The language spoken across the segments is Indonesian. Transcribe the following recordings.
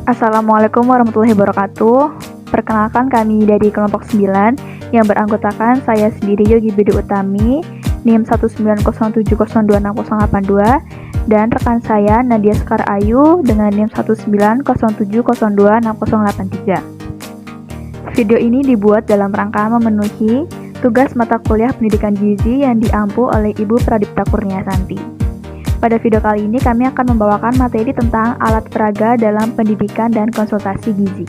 Assalamualaikum warahmatullahi wabarakatuh. Perkenalkan, kami dari kelompok 9 yang beranggotakan saya sendiri Yogi Budi Utami, NIM 19070268082, dan rekan saya Nadia Sekar Ayu dengan NIM 19070026083. Video ini dibuat dalam rangka memenuhi tugas mata kuliah pendidikan gizi yang diampu oleh Ibu Pradipta Kurniasanti. Pada video kali ini kami akan membawakan materi tentang alat peraga dalam pendidikan dan konsultasi gizi.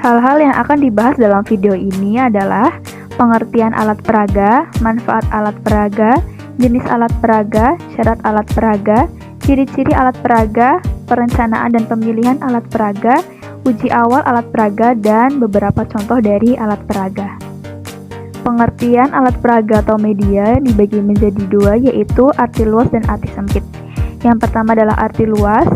Hal-hal yang akan dibahas dalam video ini adalah pengertian alat peraga, manfaat alat peraga, jenis alat peraga, syarat alat peraga, ciri-ciri alat peraga, perencanaan dan pemilihan alat peraga, uji awal alat peraga, dan beberapa contoh dari alat peraga. Pengertian alat peraga atau media dibagi menjadi dua, yaitu arti luas dan arti sempit. Yang pertama adalah arti luas.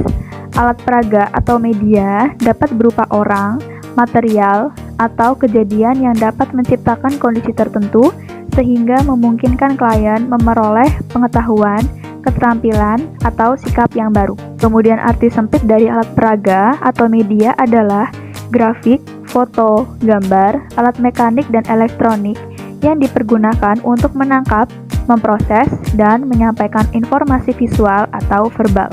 Alat peraga atau media dapat berupa orang, material, atau kejadian yang dapat menciptakan kondisi tertentu sehingga memungkinkan klien memperoleh pengetahuan, keterampilan, atau sikap yang baru. Kemudian arti sempit dari alat peraga atau media adalah grafik, foto, gambar, alat mekanik dan elektronik yang dipergunakan untuk menangkap, memproses, dan menyampaikan informasi visual atau verbal.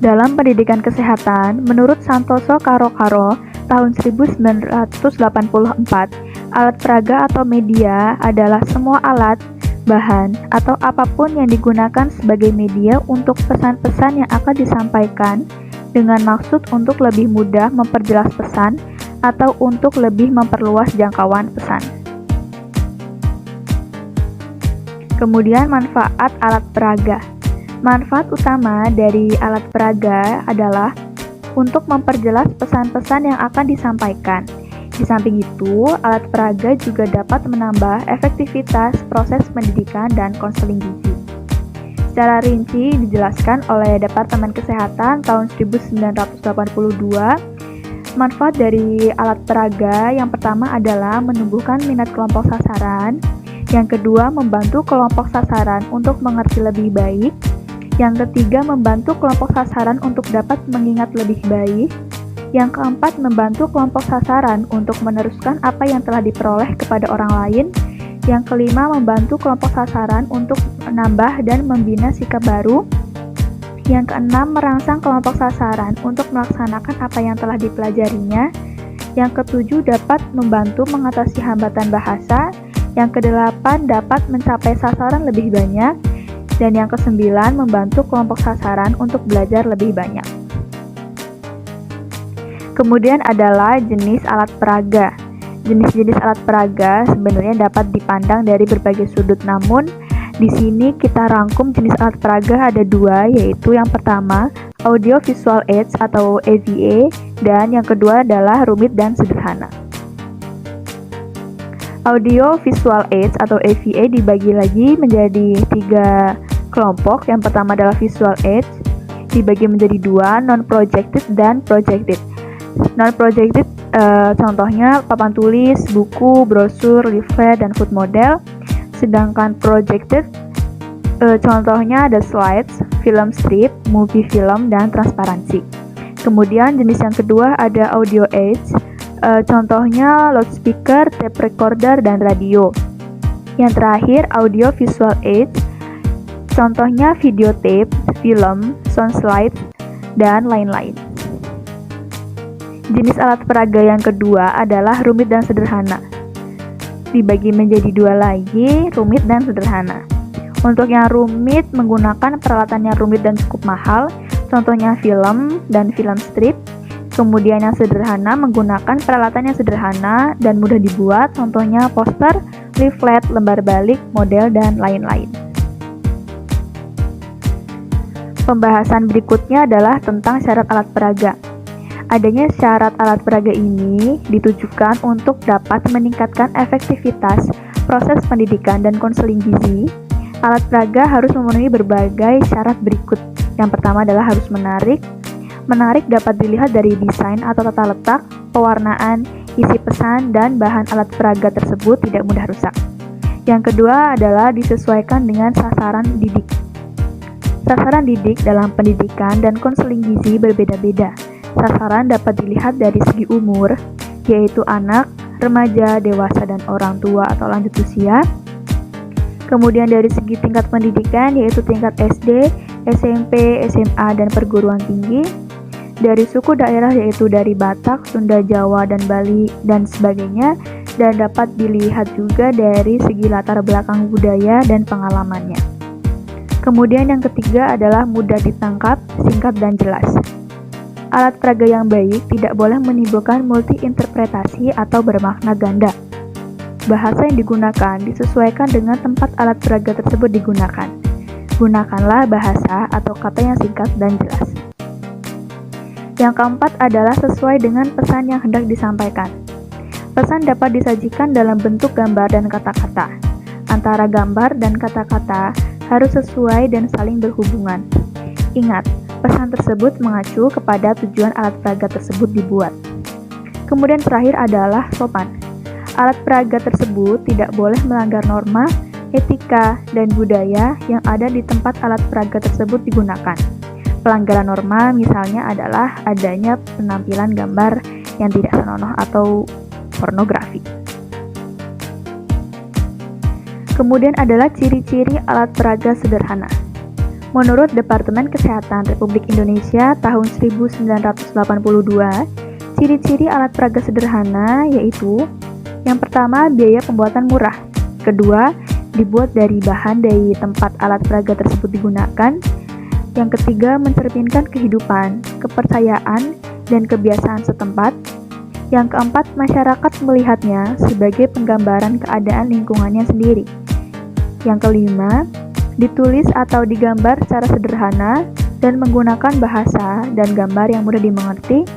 Dalam pendidikan kesehatan, menurut Santoso Karo tahun 1984, alat peraga atau media adalah semua alat, bahan, atau apapun yang digunakan sebagai media untuk pesan-pesan yang akan disampaikan dengan maksud untuk lebih mudah memperjelas pesan atau untuk lebih memperluas jangkauan pesan. Kemudian manfaat alat peraga. Manfaat utama dari alat peraga adalah untuk memperjelas pesan-pesan yang akan disampaikan. Di samping itu, alat peraga juga dapat menambah efektivitas proses pendidikan dan konseling gizi. Secara rinci dijelaskan oleh Departemen Kesehatan tahun 1982. Manfaat dari alat peraga yang pertama adalah menumbuhkan minat kelompok sasaran, yang kedua membantu kelompok sasaran untuk mengerti lebih baik, yang ketiga membantu kelompok sasaran untuk dapat mengingat lebih baik, yang keempat membantu kelompok sasaran untuk meneruskan apa yang telah diperoleh kepada orang lain, yang kelima membantu kelompok sasaran untuk menambah dan membina sikap baru, yang keenam merangsang kelompok sasaran untuk melaksanakan apa yang telah dipelajarinya, yang ketujuh dapat membantu mengatasi hambatan bahasa, yang kedelapan dapat mencapai sasaran lebih banyak, dan yang kesembilan membantu kelompok sasaran untuk belajar lebih banyak. Kemudian adalah jenis alat peraga. Jenis-jenis alat peraga sebenarnya dapat dipandang dari berbagai sudut, namun di sini kita rangkum jenis alat peraga ada dua, yaitu yang pertama audio visual aids atau AVA, dan yang kedua adalah rumit dan sederhana. Audio visual aids atau AVA dibagi lagi menjadi tiga kelompok. Yang pertama adalah visual aids, dibagi menjadi dua, non-projected dan projected. Non-projected contohnya papan tulis, buku, brosur, leaflet, dan food model. Sedangkan projected contohnya ada slides, film strip, movie film, dan transparansi. Kemudian jenis yang kedua ada audio aids, contohnya loudspeaker, tape recorder, dan radio. Yang terakhir audio visual aids, contohnya videotape, film, sound slides, dan lain-lain. Jenis alat peraga yang kedua adalah rumit dan sederhana. Dibagi menjadi dua lagi, rumit dan sederhana. Untuk yang rumit menggunakan peralatan yang rumit dan cukup mahal, contohnya film dan film strip. Kemudian yang sederhana menggunakan peralatan yang sederhana dan mudah dibuat, contohnya poster, leaflet, lembar balik, model, dan lain-lain. Pembahasan berikutnya adalah tentang syarat alat peraga. Adanya syarat alat peraga ini ditujukan untuk dapat meningkatkan efektivitas proses pendidikan dan konseling gizi. Alat peraga harus memenuhi berbagai syarat berikut. Yang pertama adalah harus menarik. Menarik dapat dilihat dari desain atau tata letak, pewarnaan, isi pesan, dan bahan alat peraga tersebut tidak mudah rusak. Yang kedua adalah disesuaikan dengan sasaran didik. Sasaran didik dalam pendidikan dan konseling gizi berbeda-beda. Sasaran dapat dilihat dari segi umur, yaitu anak, remaja, dewasa, dan orang tua atau lanjut usia. Kemudian dari segi tingkat pendidikan, yaitu tingkat SD, SMP, SMA, dan perguruan tinggi. Dari suku daerah, yaitu dari Batak, Sunda, Jawa, dan Bali, dan sebagainya. Dan dapat dilihat juga dari segi latar belakang budaya dan pengalamannya. Kemudian yang ketiga adalah mudah ditangkap, singkat, dan jelas. Alat peraga yang baik tidak boleh menimbulkan multi-interpretasi atau bermakna ganda. Bahasa yang digunakan disesuaikan dengan tempat alat peraga tersebut digunakan. Gunakanlah bahasa atau kata yang singkat dan jelas. Yang keempat adalah sesuai dengan pesan yang hendak disampaikan. Pesan dapat disajikan dalam bentuk gambar dan kata-kata. Antara gambar dan kata-kata harus sesuai dan saling berhubungan. Ingat, pesan tersebut mengacu kepada tujuan alat peraga tersebut dibuat. Kemudian terakhir adalah sopan. Alat peraga tersebut tidak boleh melanggar norma, etika, dan budaya yang ada di tempat alat peraga tersebut digunakan. Pelanggaran norma misalnya adalah adanya penampilan gambar yang tidak senonoh atau pornografi. Kemudian adalah ciri-ciri alat peraga sederhana. Menurut Departemen Kesehatan Republik Indonesia tahun 1982, ciri-ciri alat peraga sederhana yaitu: yang pertama, biaya pembuatan murah. Kedua, dibuat dari bahan dari tempat alat peraga tersebut digunakan. Yang ketiga, mencerminkan kehidupan, kepercayaan, dan kebiasaan setempat. Yang keempat, masyarakat melihatnya sebagai penggambaran keadaan lingkungannya sendiri. Yang kelima, ditulis atau digambar secara sederhana dan menggunakan bahasa dan gambar yang mudah dimengerti.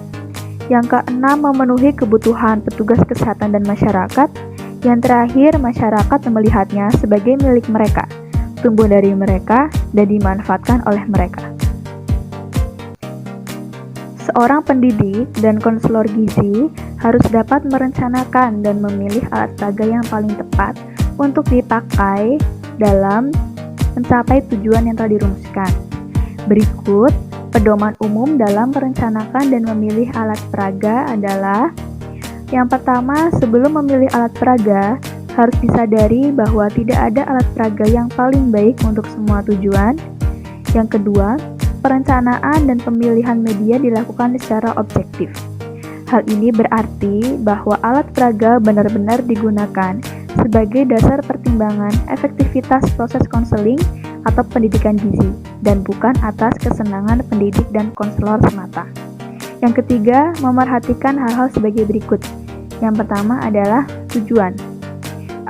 Yang keenam, memenuhi kebutuhan petugas kesehatan dan masyarakat. Yang terakhir, masyarakat melihatnya sebagai milik mereka, tumbuh dari mereka, dan dimanfaatkan oleh mereka. Seorang pendidik dan konselor gizi harus dapat merencanakan dan memilih alat peraga yang paling tepat untuk dipakai dalam mencapai tujuan yang telah dirumuskan. Berikut pedoman umum dalam merencanakan dan memilih alat peraga adalah: yang pertama, sebelum memilih alat peraga, harus disadari bahwa tidak ada alat peraga yang paling baik untuk semua tujuan. Yang kedua, perencanaan dan pemilihan media dilakukan secara objektif. Hal ini berarti bahwa alat peraga benar-benar digunakan sebagai dasar pertimbangan efektivitas proses konseling atau pendidikan gizi, dan bukan atas kesenangan pendidik dan konselor semata. Yang ketiga, memerhatikan hal-hal sebagai berikut. Yang pertama adalah tujuan.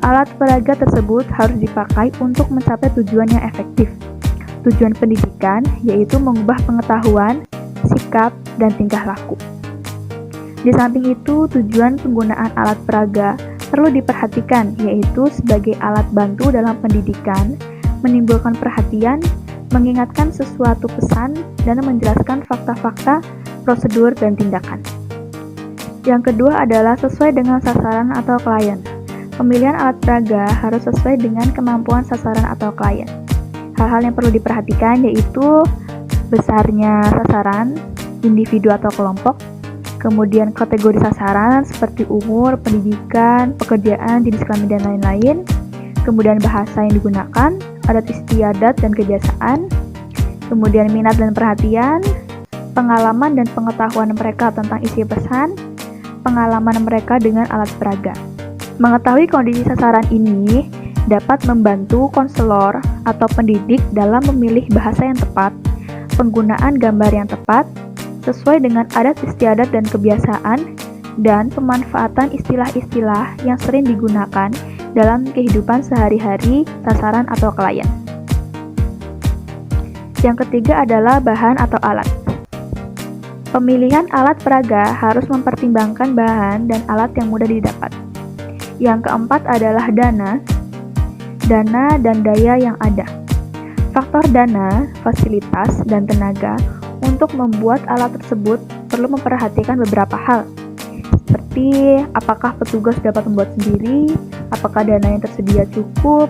Alat peraga tersebut harus dipakai untuk mencapai tujuan yang efektif. Tujuan pendidikan yaitu mengubah pengetahuan, sikap, dan tingkah laku. Di samping itu, tujuan penggunaan alat peraga perlu diperhatikan, yaitu sebagai alat bantu dalam pendidikan, menimbulkan perhatian, mengingatkan sesuatu pesan, dan menjelaskan fakta-fakta, prosedur, dan tindakan. Yang kedua adalah sesuai dengan sasaran atau klien. Pemilihan alat peraga harus sesuai dengan kemampuan sasaran atau klien. Hal-hal yang perlu diperhatikan yaitu besarnya sasaran, individu atau kelompok, kemudian kategori sasaran seperti umur, pendidikan, pekerjaan, jenis kelamin, dan lain-lain, kemudian bahasa yang digunakan, adat istiadat dan kebiasaan, kemudian minat dan perhatian, pengalaman dan pengetahuan mereka tentang isi pesan, pengalaman mereka dengan alat peraga. Mengetahui kondisi sasaran ini dapat membantu konselor atau pendidik dalam memilih bahasa yang tepat, penggunaan gambar yang tepat, sesuai dengan adat istiadat dan kebiasaan, dan pemanfaatan istilah-istilah yang sering digunakan dalam kehidupan sehari-hari sasaran atau klien. Yang ketiga adalah bahan atau alat. Pemilihan alat peraga harus mempertimbangkan bahan dan alat yang mudah didapat. Yang keempat adalah dana dan daya yang ada. Faktor dana, fasilitas, dan tenaga untuk membuat alat tersebut perlu memperhatikan beberapa hal, seperti apakah petugas dapat membuat sendiri, apakah dana yang tersedia cukup,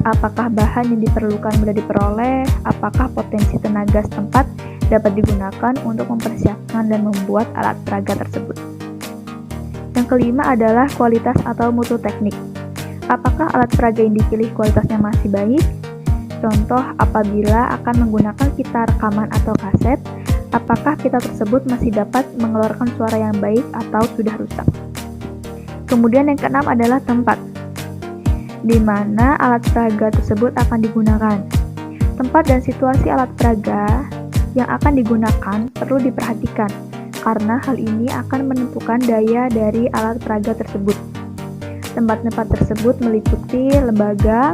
apakah bahan yang diperlukan mudah diperoleh, apakah potensi tenaga setempat dapat digunakan untuk mempersiapkan dan membuat alat peraga tersebut. Yang kelima adalah kualitas atau mutu teknik. Apakah alat peraga yang dipilih kualitasnya masih baik? Contoh, apabila akan menggunakan pita rekaman atau kaset, apakah pita tersebut masih dapat mengeluarkan suara yang baik atau sudah rusak? Kemudian yang keenam adalah tempat, di mana alat peraga tersebut akan digunakan. Tempat dan situasi alat peraga yang akan digunakan perlu diperhatikan, karena hal ini akan menentukan daya dari alat peraga tersebut. Tempat-tempat tersebut meliputi lembaga,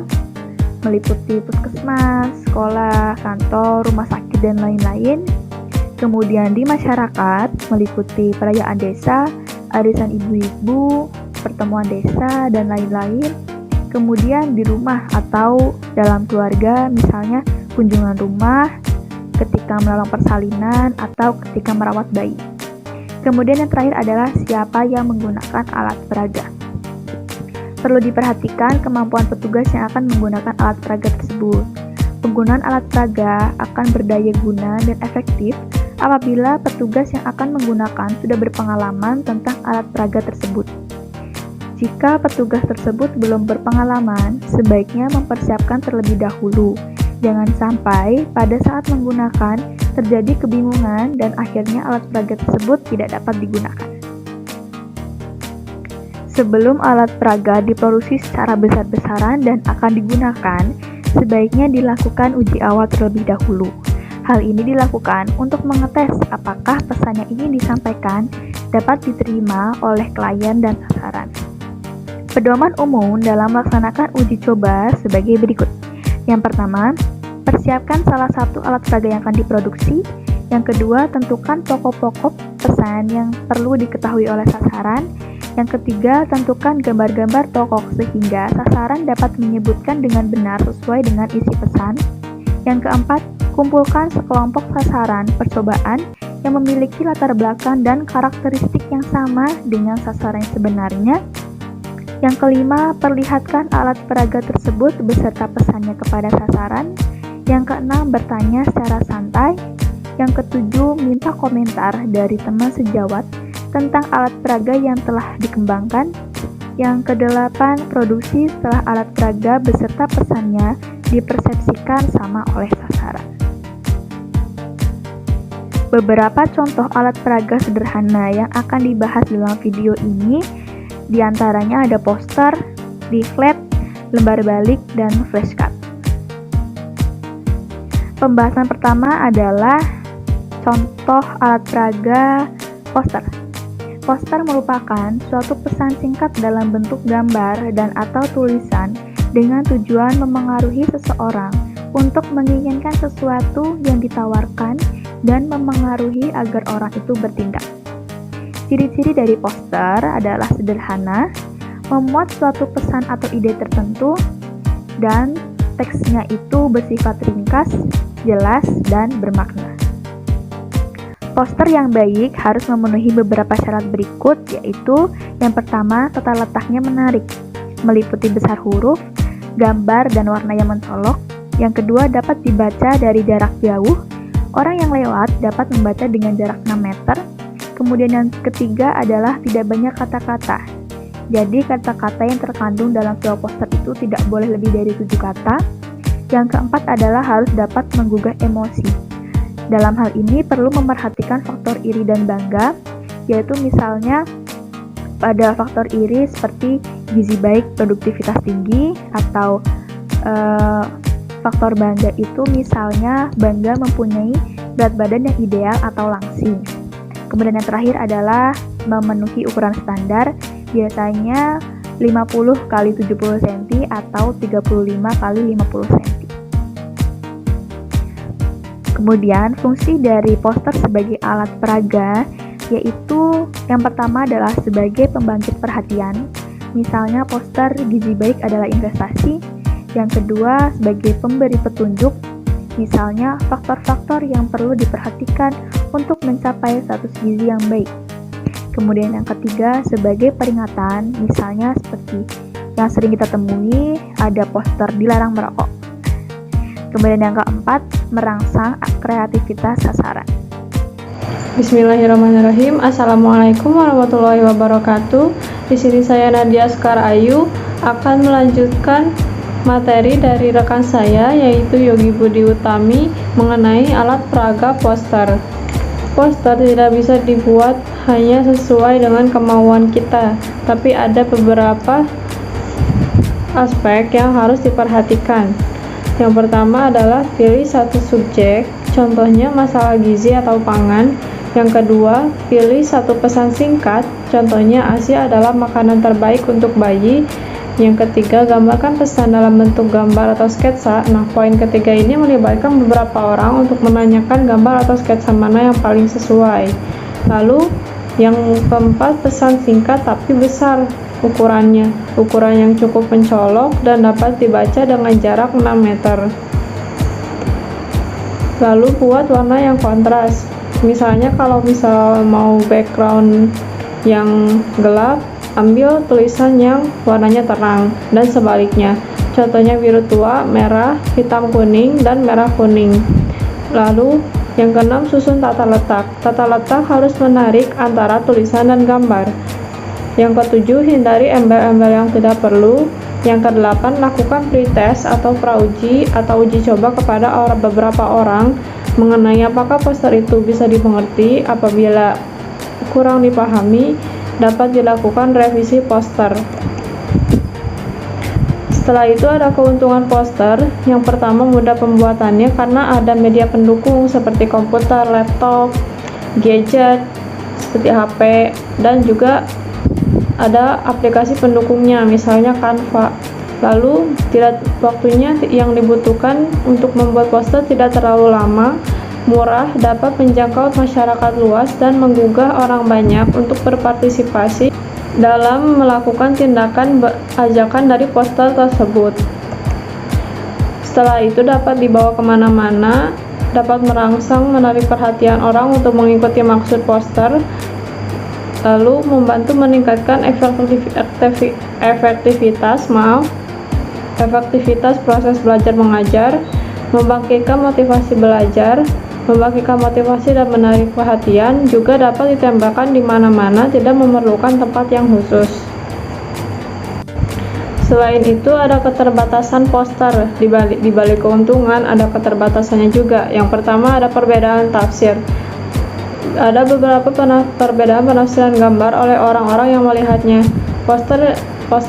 meliputi puskesmas, sekolah, kantor, rumah sakit, dan lain-lain. Kemudian di masyarakat meliputi perayaan desa, arisan ibu-ibu, pertemuan desa, dan lain-lain. Kemudian di rumah atau dalam keluarga, misalnya kunjungan rumah, ketika menolong persalinan, atau ketika merawat bayi. Kemudian yang terakhir adalah siapa yang menggunakan alat peraga. Perlu diperhatikan kemampuan petugas yang akan menggunakan alat peraga tersebut. Penggunaan alat peraga akan berdaya guna dan efektif apabila petugas yang akan menggunakan sudah berpengalaman tentang alat peraga tersebut. Jika petugas tersebut belum berpengalaman, sebaiknya mempersiapkan terlebih dahulu. Jangan sampai pada saat menggunakan terjadi kebingungan dan akhirnya alat peraga tersebut tidak dapat digunakan. Sebelum alat peraga diproduksi secara besar-besaran dan akan digunakan, sebaiknya dilakukan uji awal terlebih dahulu. Hal ini dilakukan untuk mengetes apakah pesan yang ingin disampaikan dapat diterima oleh klien dan sasaran. Pedoman umum dalam melaksanakan uji coba sebagai berikut. Yang pertama, persiapkan salah satu alat peraga yang akan diproduksi. Yang kedua, tentukan pokok-pokok pesan yang perlu diketahui oleh sasaran. Yang ketiga, tentukan gambar-gambar tokoh sehingga sasaran dapat menyebutkan dengan benar sesuai dengan isi pesan. Yang keempat, kumpulkan sekelompok sasaran percobaan yang memiliki latar belakang dan karakteristik yang sama dengan sasaran yang sebenarnya. Yang kelima, perlihatkan alat peraga tersebut beserta pesannya kepada sasaran. Yang keenam, bertanya secara santai. Yang ketujuh, minta komentar dari teman sejawat tentang alat peraga yang telah dikembangkan. Yang kedelapan, produksi setelah alat peraga beserta pesannya dipersepsikan sama oleh sasaran. Beberapa contoh alat peraga sederhana yang akan dibahas dalam video ini diantaranya ada poster, leaflet, lembar balik, dan flashcard. Pembahasan pertama adalah contoh alat peraga poster. Poster merupakan suatu pesan singkat dalam bentuk gambar dan atau tulisan dengan tujuan memengaruhi seseorang untuk menginginkan sesuatu yang ditawarkan dan memengaruhi agar orang itu bertindak. Ciri-ciri dari poster adalah sederhana, memuat suatu pesan atau ide tertentu, dan teksnya itu bersifat ringkas, jelas, dan bermakna. Poster yang baik harus memenuhi beberapa syarat berikut, yaitu yang pertama, tata letaknya menarik, meliputi besar huruf, gambar, dan warna yang mencolok. Yang kedua, dapat dibaca dari jarak jauh, orang yang lewat dapat membaca dengan jarak 6 meter. Kemudian yang ketiga adalah tidak banyak kata-kata. Jadi kata-kata yang terkandung dalam sebuah poster itu tidak boleh lebih dari 7 kata. Yang keempat adalah harus dapat menggugah emosi. Dalam hal ini perlu memerhatikan faktor iri dan bangga, yaitu misalnya pada faktor iri seperti gizi baik, produktivitas tinggi, atau faktor bangga itu misalnya bangga mempunyai berat badan yang ideal atau langsing. Kemudian yang terakhir adalah memenuhi ukuran standar, biasanya 50 x 70 cm atau 35 x 50 cm. Kemudian fungsi dari poster sebagai alat peraga yaitu yang pertama adalah sebagai pembangkit perhatian. Misalnya poster gizi baik adalah investasi. Yang kedua sebagai pemberi petunjuk. Misalnya faktor-faktor yang perlu diperhatikan untuk mencapai status gizi yang baik. Kemudian yang ketiga sebagai peringatan, misalnya seperti yang sering kita temui ada poster dilarang merokok. Kemudian yang keempat, merangsang kreativitas sasaran. Bismillahirrahmanirrahim. Assalamualaikum warahmatullahi wabarakatuh. Di sini saya Nadia Sekar Ayu akan melanjutkan materi dari rekan saya yaitu Yogi Budi Utami mengenai alat peraga poster. Poster tidak bisa dibuat hanya sesuai dengan kemauan kita, tapi ada beberapa aspek yang harus diperhatikan. Yang pertama adalah pilih satu subjek, contohnya masalah gizi atau pangan. Yang kedua, pilih satu pesan singkat, contohnya ASI adalah makanan terbaik untuk bayi. Yang ketiga, gambarkan pesan dalam bentuk gambar atau sketsa. Nah, poin ketiga ini melibatkan beberapa orang untuk menanyakan gambar atau sketsa mana yang paling sesuai. Lalu, yang keempat, pesan singkat tapi besar ukurannya. Ukuran yang cukup mencolok dan dapat dibaca dengan jarak 6 meter. Lalu, buat warna yang kontras. Misalnya kalau mau background yang gelap, ambil tulisan yang warnanya terang dan sebaliknya. Contohnya biru tua, merah, hitam kuning, dan merah kuning. Lalu yang keenam, susun tata letak. Tata letak harus menarik antara tulisan dan gambar. Yang ketujuh, hindari embel-embel yang tidak perlu. Yang kedelapan, lakukan pretest atau prauji atau uji coba kepada beberapa orang mengenai apakah poster itu bisa dimengerti. Apabila kurang dipahami, dapat dilakukan revisi poster. Setelah itu ada keuntungan poster. Yang pertama, mudah pembuatannya karena ada media pendukung seperti komputer, laptop, gadget seperti HP, dan juga ada aplikasi pendukungnya, misalnya Canva. Lalu, waktunya yang dibutuhkan untuk membuat poster tidak terlalu lama, murah, dapat menjangkau masyarakat luas, dan menggugah orang banyak untuk berpartisipasi dalam melakukan tindakan ajakan dari poster tersebut. Setelah itu dapat dibawa kemana-mana, dapat merangsang menarik perhatian orang untuk mengikuti maksud poster, lalu membantu meningkatkan efektivitas proses belajar mengajar, membangkitkan motivasi belajar, membangkitkan motivasi dan menarik perhatian, juga dapat ditembakkan di mana-mana, tidak memerlukan tempat yang khusus. Selain itu ada keterbatasan poster. Di balik keuntungan ada keterbatasannya juga. Yang pertama ada perbedaan tafsir. Ada beberapa perbedaan penafsiran gambar oleh orang-orang yang melihatnya. Poster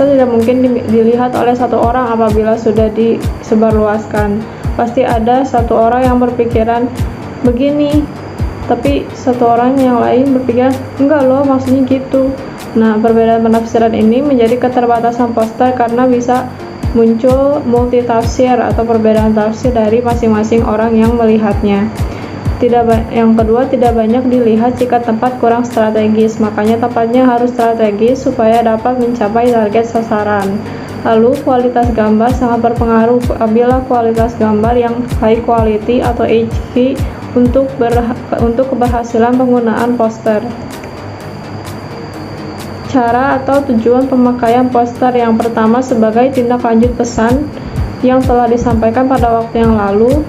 tidak mungkin dilihat oleh satu orang apabila sudah disebarluaskan. Pasti ada satu orang yang berpikiran begini, tapi satu orang yang lain berpikiran enggak loh, maksudnya gitu. Nah, perbedaan penafsiran ini menjadi keterbatasan poster karena bisa muncul multitafsir atau perbedaan tafsir dari masing-masing orang yang melihatnya. Yang kedua, tidak banyak dilihat jika tempat kurang strategis, makanya tempatnya harus strategis supaya dapat mencapai target sasaran. Lalu, kualitas gambar sangat berpengaruh. Apabila kualitas gambar yang high quality atau HD untuk keberhasilan penggunaan poster. Cara atau tujuan pemakaian poster. Yang pertama, sebagai tindak lanjut pesan yang telah disampaikan pada waktu yang lalu.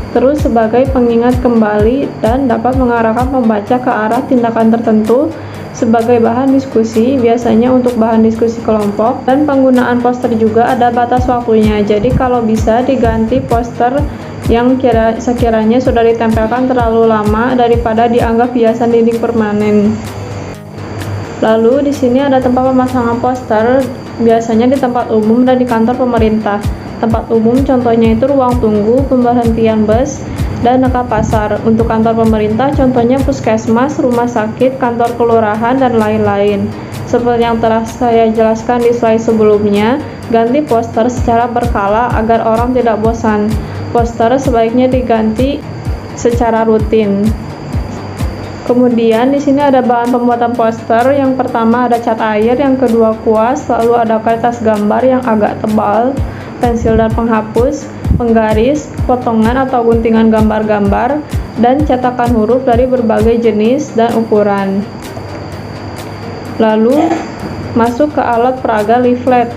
Terus sebagai pengingat kembali dan dapat mengarahkan pembaca ke arah tindakan tertentu. Sebagai bahan diskusi, biasanya untuk bahan diskusi kelompok. Dan penggunaan poster juga ada batas waktunya, jadi kalau bisa diganti poster yang sekiranya sudah ditempelkan terlalu lama daripada dianggap hiasan dinding permanen. Lalu di sini ada tempat pemasangan poster, biasanya di tempat umum dan di kantor pemerintah. Tempat umum contohnya itu ruang tunggu, pemberhentian bus, dan dekat pasar. Untuk kantor pemerintah contohnya puskesmas, rumah sakit, kantor kelurahan, dan lain-lain. Seperti yang telah saya jelaskan di slide sebelumnya, ganti poster secara berkala agar orang tidak bosan. Poster sebaiknya diganti secara rutin. Kemudian di sini ada bahan pembuatan poster. Yang pertama ada cat air, yang kedua kuas, lalu ada kertas gambar yang agak tebal, pensil dan penghapus, penggaris, potongan atau guntingan gambar-gambar, dan cetakan huruf dari berbagai jenis dan ukuran. Lalu masuk ke alat peraga leaflet.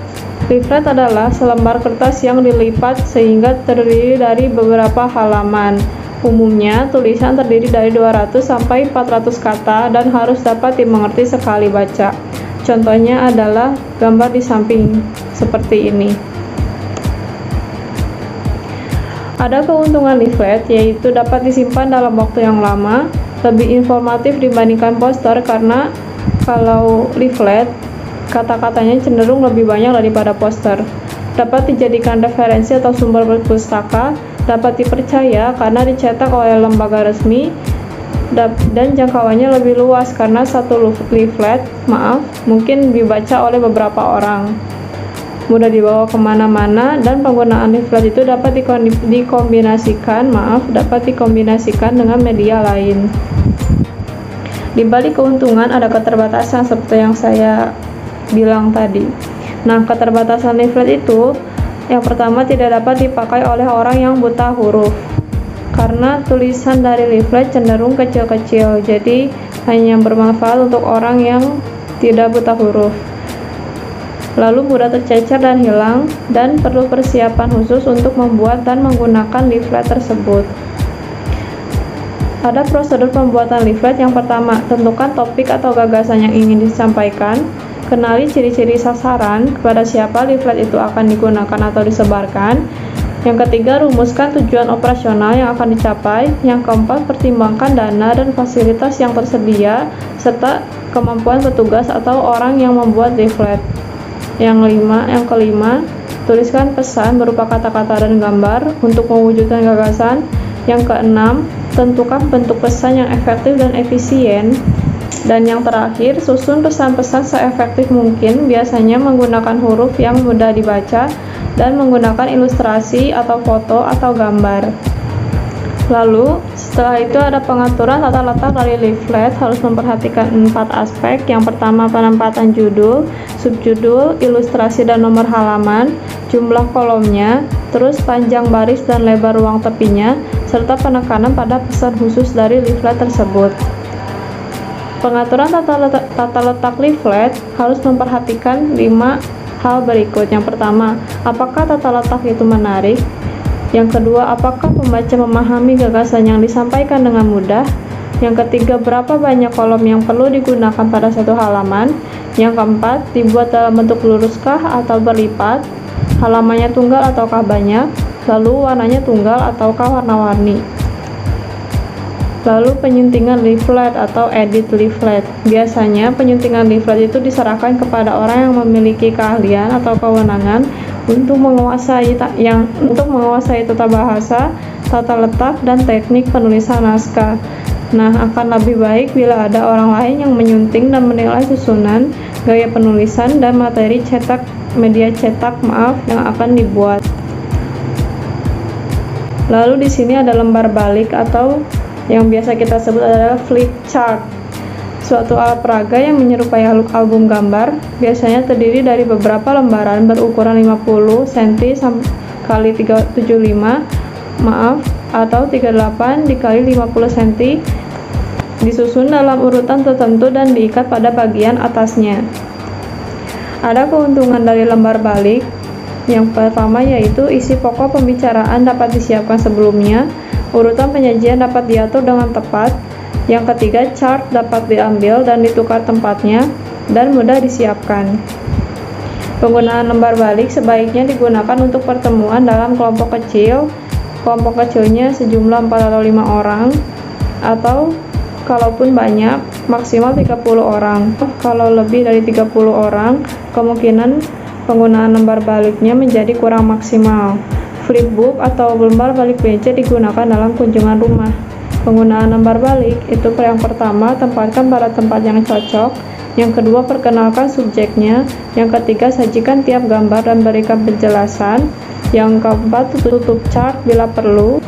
Leaflet adalah selembar kertas yang dilipat sehingga terdiri dari beberapa halaman. Umumnya, tulisan terdiri dari 200 sampai 400 kata dan harus dapat dimengerti sekali baca. Contohnya adalah gambar di samping seperti ini. Ada keuntungan leaflet, yaitu dapat disimpan dalam waktu yang lama, lebih informatif dibandingkan poster karena kalau leaflet kata-katanya cenderung lebih banyak daripada poster. Dapat dijadikan referensi atau sumber pustaka, dapat dipercaya karena dicetak oleh lembaga resmi, dan jangkauannya lebih luas karena satu leaflet mungkin dibaca oleh beberapa orang. Mudah dibawa kemana-mana, dan penggunaan leaflet itu dapat dikombinasikan dengan media lain. Di balik keuntungan ada keterbatasan seperti yang saya bilang tadi. Nah, keterbatasan leaflet itu yang pertama tidak dapat dipakai oleh orang yang buta huruf karena tulisan dari leaflet cenderung kecil-kecil, jadi hanya bermanfaat untuk orang yang tidak buta huruf. Lalu mudah tercecer dan hilang, dan perlu persiapan khusus untuk membuat dan menggunakan leaflet tersebut. Ada prosedur pembuatan leaflet. Yang pertama, tentukan topik atau gagasan yang ingin disampaikan. Kenali ciri-ciri sasaran, kepada siapa leaflet itu akan digunakan atau disebarkan. Yang ketiga, rumuskan tujuan operasional yang akan dicapai. Yang keempat, pertimbangkan dana dan fasilitas yang tersedia, serta kemampuan petugas atau orang yang membuat leaflet. Yang kelima, tuliskan pesan berupa kata-kata dan gambar untuk mewujudkan gagasan. Yang keenam, tentukan bentuk pesan yang efektif dan efisien. Dan yang terakhir, susun pesan-pesan seefektif mungkin, biasanya menggunakan huruf yang mudah dibaca dan menggunakan ilustrasi atau foto atau gambar. Lalu, setelah itu ada pengaturan tata letak dari leaflet. Harus memperhatikan 4 aspek. Yang pertama, penempatan judul, subjudul, ilustrasi dan nomor halaman, jumlah kolomnya, terus panjang baris dan lebar ruang tepinya, serta penekanan pada pesan khusus dari leaflet tersebut. Pengaturan tata letak leaflet harus memperhatikan 5 hal berikut. Yang pertama, apakah tata letak itu menarik? Yang kedua, apakah pembaca memahami gagasan yang disampaikan dengan mudah? Yang ketiga, berapa banyak kolom yang perlu digunakan pada satu halaman? Yang keempat, dibuat dalam bentuk luruskah atau berlipat? Halamannya tunggal ataukah banyak? Lalu warnanya tunggal ataukah warna-warni? Lalu penyuntingan leaflet atau edit leaflet. Biasanya penyuntingan leaflet itu diserahkan kepada orang yang memiliki keahlian atau kewenangan untuk menguasai tata bahasa, tata letak, dan teknik penulisan naskah. Nah, akan lebih baik bila ada orang lain yang menyunting dan menilai susunan, gaya penulisan, dan materi media cetak yang akan dibuat. Lalu di sini ada lembar balik atau yang biasa kita sebut adalah flip chart, suatu alat peraga yang menyerupai album gambar. Biasanya terdiri dari beberapa lembaran berukuran 50 cm x 375 atau 38 x 50 cm, disusun dalam urutan tertentu dan diikat pada bagian atasnya. Ada keuntungan dari lembar balik. Yang pertama yaitu isi pokok pembicaraan dapat disiapkan sebelumnya, urutan penyajian dapat diatur dengan tepat. Yang ketiga, chart dapat diambil dan ditukar tempatnya dan mudah disiapkan. Penggunaan lembar balik sebaiknya digunakan untuk pertemuan dalam kelompok kecil. Kelompok kecilnya sejumlah 4 atau 5 orang, atau kalaupun banyak, maksimal 30 orang. Kalau lebih dari 30 orang, kemungkinan penggunaan lembar baliknya menjadi kurang maksimal. Flipbook atau lembar balik meja digunakan dalam kunjungan rumah. Penggunaan lembar balik itu yang pertama, tempatkan pada tempat yang cocok. Yang kedua, perkenalkan subjeknya. Yang ketiga, sajikan tiap gambar dan berikan penjelasan. Yang keempat, tutup chart bila perlu.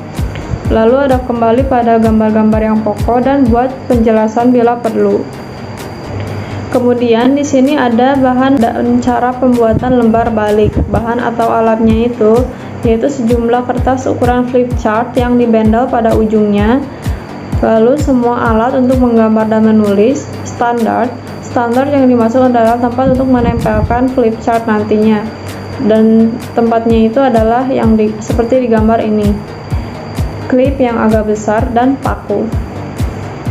Lalu ada kembali pada gambar-gambar yang pokok dan buat penjelasan bila perlu. Kemudian di sini ada bahan dan cara pembuatan lembar balik. Bahan atau alatnya itu yaitu sejumlah kertas ukuran flip chart yang dibendel pada ujungnya. Lalu semua alat untuk menggambar dan menulis. Standar yang dimaksud adalah tempat untuk menempelkan flip chart nantinya. dan tempatnya itu adalah yang seperti di gambar ini, klip yang agak besar dan paku.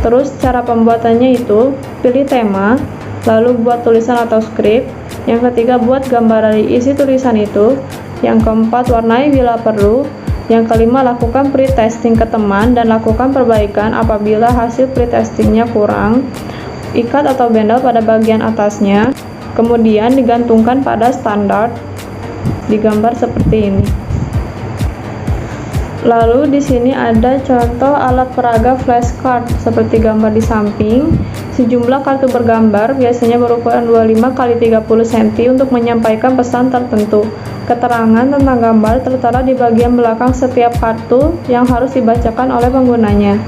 Terus cara pembuatannya itu pilih tema, lalu buat tulisan atau skrip. Yang ketiga buat gambar dari isi tulisan itu. Yang keempat warnai bila perlu. Yang kelima lakukan pre-testing ke teman dan lakukan perbaikan apabila hasil pre-testingnya kurang. Ikat atau bendel pada bagian atasnya, kemudian digantungkan pada standar di gambar seperti ini. Lalu di sini ada contoh alat peraga flashcard seperti gambar di samping. Sejumlah kartu bergambar biasanya berukuran 25 x 30 cm untuk menyampaikan pesan tertentu. Keterangan tentang gambar tertera di bagian belakang setiap kartu yang harus dibacakan oleh penggunanya.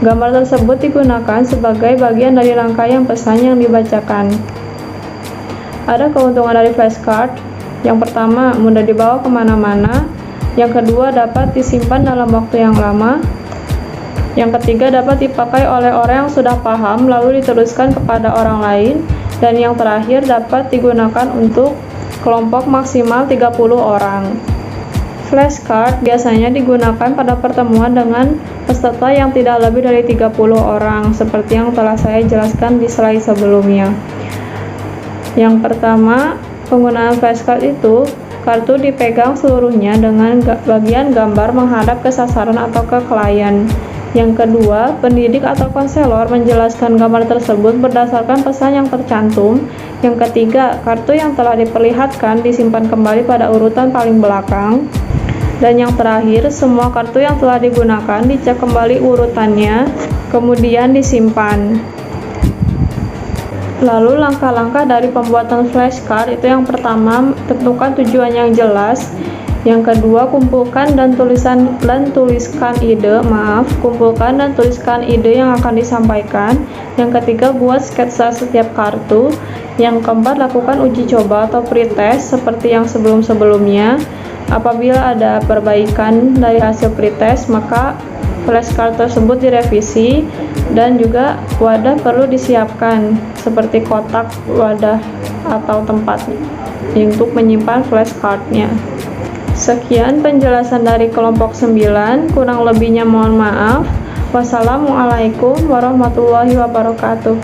Gambar tersebut digunakan sebagai bagian dari rangkaian pesan yang dibacakan. Ada keuntungan dari flashcard. Yang pertama, mudah dibawa kemana-mana. Yang kedua, dapat disimpan dalam waktu yang lama. Yang ketiga, dapat dipakai oleh orang yang sudah paham lalu diteruskan kepada orang lain. Dan yang terakhir, dapat digunakan untuk kelompok maksimal 30 orang. Flashcard biasanya digunakan pada pertemuan dengan peserta yang tidak lebih dari 30 orang, seperti yang telah saya jelaskan di slide sebelumnya. Yang pertama, penggunaan flashcard itu, kartu dipegang seluruhnya dengan bagian gambar menghadap ke sasaran atau ke klien. Yang kedua, pendidik atau konselor menjelaskan gambar tersebut berdasarkan pesan yang tercantum. Yang ketiga, kartu yang telah diperlihatkan disimpan kembali pada urutan paling belakang. Dan yang terakhir, semua kartu yang telah digunakan dicek kembali urutannya, kemudian disimpan. Lalu langkah-langkah dari pembuatan flashcard itu yang pertama, tentukan tujuan yang jelas. Yang kedua, kumpulkan dan tuliskan ide yang akan disampaikan. Yang ketiga, buat sketsa setiap kartu. Yang keempat, lakukan uji coba atau pretest seperti yang sebelum-sebelumnya. Apabila ada perbaikan dari hasil pretest, maka flashcard tersebut direvisi, dan juga wadah perlu disiapkan seperti kotak, wadah, atau tempat untuk menyimpan flashcardnya. Sekian penjelasan dari kelompok 9, kurang lebihnya mohon maaf. Wassalamualaikum warahmatullahi wabarakatuh.